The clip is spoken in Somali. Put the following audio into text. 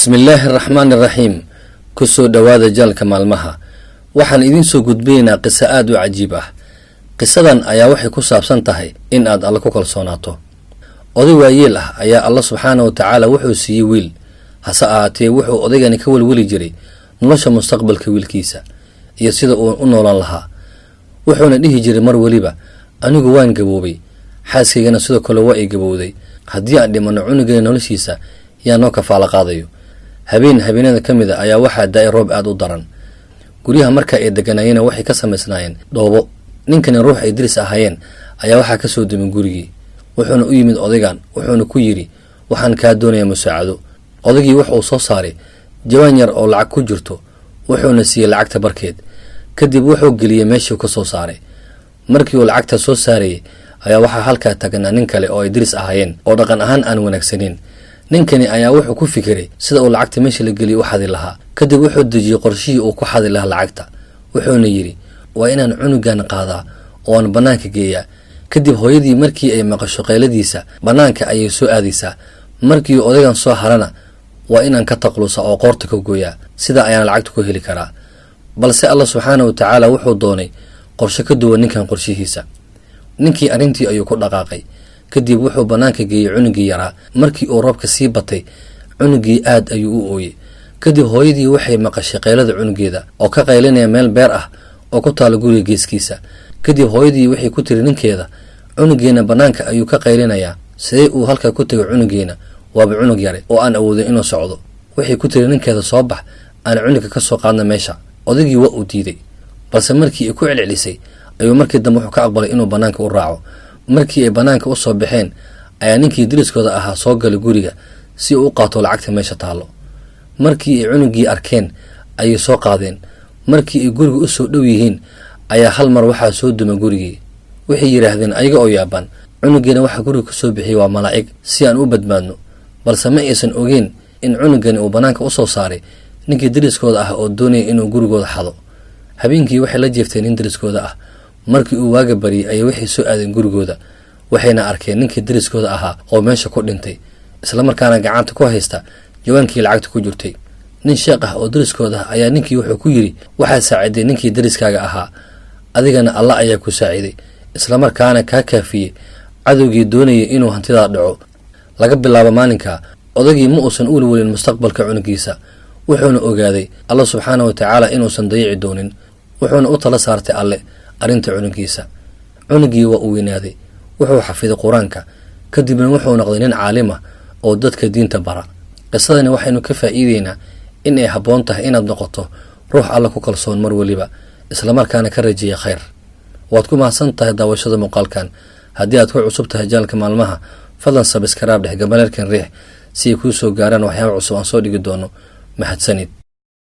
bismillaahi araxmaani iraxiim kusoo dhowaada jaalka maalmaha waxaan idiin soo gudbinaynaa qiso aad u cajiib ah. qisadan ayaa waxay ku saabsan tahay in aad alla ku kalsoonaato. oday waayeel ah ayaa alla subxaana wa tacaala wuxuu siiyey wiil, hase ahaatee wuxuu odaygani ka welweli jiray nolosha mustaqbalka wiilkiisa iyo sida uu u noolan lahaa. wuxuuna dhihi jiray mar weliba, anigu waan gaboobay, xaaskaygana sidoo kale waa ay gabowday, haddii aan dhimanno cunugayna noloshiisa yaa noo kafaalo qaadayo. habeenada ka mid a ayaa waxaa da-ay roob aad u daran. guryaha marka ay deganaayeen waxay ka samaysnaayeen dhoobo. ninkani ruux ay diris ahaayeen ayaa waxaa kasoo dumay gurigii, wuxuuna u yimid odaygan wuxuuna ku yidhi, waxaan kaa doonayaa musaacado. odaygii wuxuu soo saaray jawaan yar oo lacag ku jirto, wuxuuna siiyey lacagta barkeed. kadib wuxuu geliyey meeshii ka soo saaray. markii uu lacagta soo saarayay ayaa waxaa halkaa tagnaa nin kale oo ay diris ahaayeen oo dhaqan ahaan aan wanaagsaneyn. ninkani ayaa wuxuu ku fikiray sida uu lacagta meesha la geliyay u xadi lahaa. kadib wuxuu dejiyey qorshihii uu ku xadi lahaa lacagta. wuxuuna yidhi, waa inaan cunugan qaadaa oo aan bannaanka geeyaa. kadib hooyadii markii ay maqasho qayladiisa bannaanka ayay soo aadaysaa. markii odaygan soo harana waa inaan ka taqlusa oo qoorta ka gooyaa, sidaa ayaan lacagta ku heli karaa. balse alla subxaana wa tacaala wuxuu doonay qorshe ka duwan ninkan qorshihiisa. ninkii arrintii ayuu ku dhaqaaqay. kadib wuxuu bannaanka geeyey cunugii yaraa. markii uu roobka sii batay cunugii aad ayuu u ooyey. kadib hooyadii waxay maqashay qaylada cunugeeda oo ka qaylinaya meel beer ah oo ku taala guriga geeskiisa. kadib hooyadii waxay ku tiri ninkeeda, cunugeena bannaanka ayuu ka qaylinayaa, sidee uu halkaa ku tegay cunugeena? waaba cunug yare oo aan awoodin inuu socdo. waxay ku tiri ninkeeda, soo bax, aan cunuga ka soo qaadna meesha. odaygii waa uu diiday, balse markii ay ku celcelisay ayuu markii dambe wuxuu ka aqbalay inuu bannaanka u raaco. markii ay bannaanka u soo baxeen ayaa ninkii diriskooda ahaa soo galay guriga si uu u qaato lacagta meesha taallo. markii ay cunugii arkeen ayay soo qaadeen. markii ay guriga u soo dhow yihiin ayaa hal mar waxaa soo dumay gurigii. waxay yidhaahdeen ayaga oo yaaban, cunugeena waxaa guriga ka soo bixiyey waa malaa'ig si aan u badbaadno. balse ma aysan ogeen in cunugani uu bannaanka u soo saaray ninkii diriskooda ah oo doonaya inuu gurigooda xado. habeenkii waxay la jeefteen nin diriskooda ah. markii uu waaga bariyay ayay waxay soo aadeen gurigooda. waxayna arkeen ninkii diriskooda ahaa oo meesha ku dhintay, islamarkaana gacanta ku haysta jawaankii lacagta ku jirtay. nin sheekh ah oo diriskooda ah ayaa ninkii wuxuu ku yidhi, waxaa saaciday ninkii diriskaaga ahaa, adigana alla ayaa ku saaciday, islamarkaana kaa kaafiyey cadowgii doonayay inuu hantidaa dhaco. laga bilaabo maalinka odaygii ma uusan u welwelin mustaqbalka cunugiisa. wuxuuna ogaaday alla subxaana wa tacaala inuusan dayici doonin. wuxuuna u tala saartay alle arrinta cunugiisa. cunugii waa uu weynaaday, wuxuu xafiday qur-aanka, kadibna wuxuu noqday nin caalim ah oo dadka diinta bara. qisadani waxaynu ka faa'iideynaa in ay habboon tahay inaad noqoto ruux alla ku kalsoon mar weliba, islamarkaana ka rajeeya khayr. waad ku mahadsan tahay daawashada muuqaalkan. haddii aad ku cusub tahay jaalka maalmaha, fadlan sabskaraab dheh gabaleelkan riix si ay kuu soo gaaraan waxyaaba cusub aan soo dhigi doono. mahadsanid.